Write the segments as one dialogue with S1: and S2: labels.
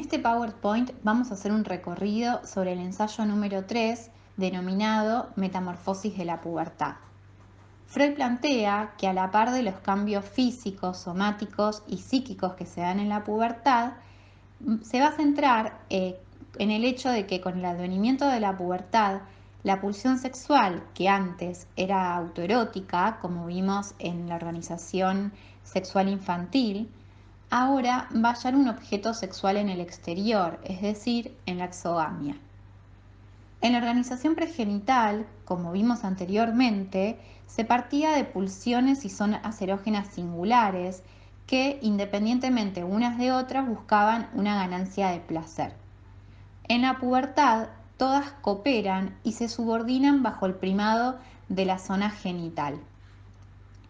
S1: este PowerPoint vamos a hacer un recorrido sobre el ensayo número 3 denominado Metamorfosis de la pubertad. Freud plantea que a la par de los cambios físicos, somáticos y psíquicos que se dan en la pubertad, se va a centrar en el hecho de que con el advenimiento de la pubertad, la pulsión sexual, que antes era autoerótica, como vimos en la organización sexual infantil, ahora va a hallar un objeto sexual en el exterior, es decir, en la exogamia. En la organización pregenital, como vimos anteriormente, se partía de pulsiones y zonas erógenas singulares que, independientemente unas de otras, buscaban una ganancia de placer. En la pubertad, todas cooperan y se subordinan bajo el primado de la zona genital.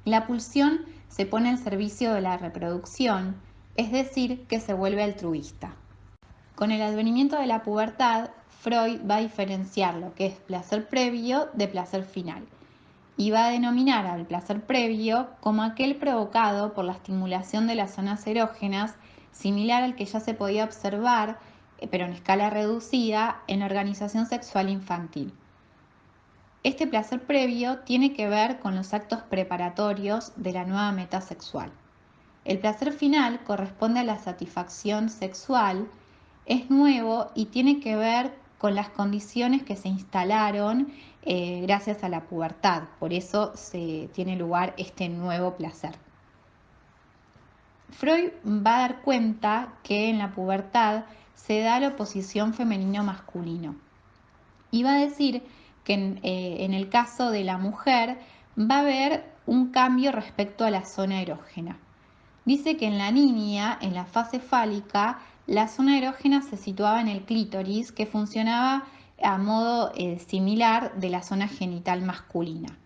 S1: La pulsión se pone al servicio de la reproducción, es decir, que se vuelve altruista. Con el advenimiento de la pubertad, Freud va a diferenciar lo que es placer previo de placer final y va a denominar al placer previo como aquel provocado por la estimulación de las zonas erógenas, similar al que ya se podía observar, pero en escala reducida, en la organización sexual infantil. Este placer previo tiene que ver con los actos preparatorios de la nueva meta sexual. El placer final corresponde a la satisfacción sexual, es nuevo y tiene que ver con las condiciones que se instalaron gracias a la pubertad. Por eso se tiene lugar este nuevo placer. Freud va a dar cuenta que en la pubertad se da la oposición femenino-masculino y va a decir que en el caso de la mujer va a haber un cambio respecto a la zona erógena. Dice que en la niña, en la fase fálica, la zona erógena se situaba en el clítoris, que funcionaba a modo similar de la zona genital masculina.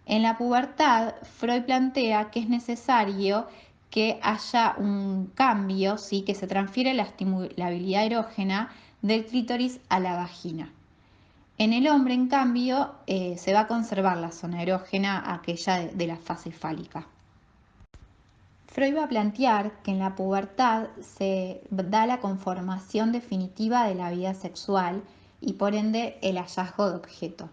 S1: En la pubertad, Freud plantea que es necesario que haya un cambio, ¿sí? Que se transfiere la estimulabilidad erógena del clítoris a la vagina. En el hombre, en cambio, se va a conservar la zona erógena, aquella de la fase fálica. Freud va a plantear que en la pubertad se da la conformación definitiva de la vida sexual y por ende el hallazgo de objeto.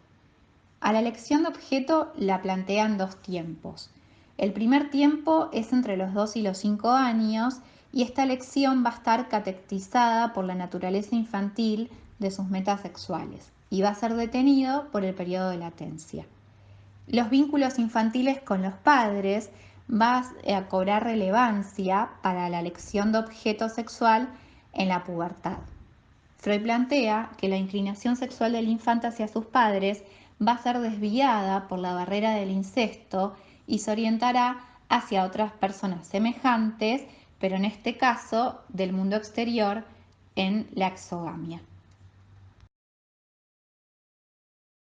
S1: A la elección de objeto la plantea en dos tiempos. El primer tiempo es entre los 2 y los 5 años y esta elección va a estar catequizada por la naturaleza infantil de sus metas sexuales y va a ser detenido por el periodo de latencia. Los vínculos infantiles con los padres van a cobrar relevancia para la elección de objeto sexual en la pubertad. Freud plantea que la inclinación sexual del infante hacia sus padres va a ser desviada por la barrera del incesto y se orientará hacia otras personas semejantes, pero en este caso del mundo exterior en la exogamia.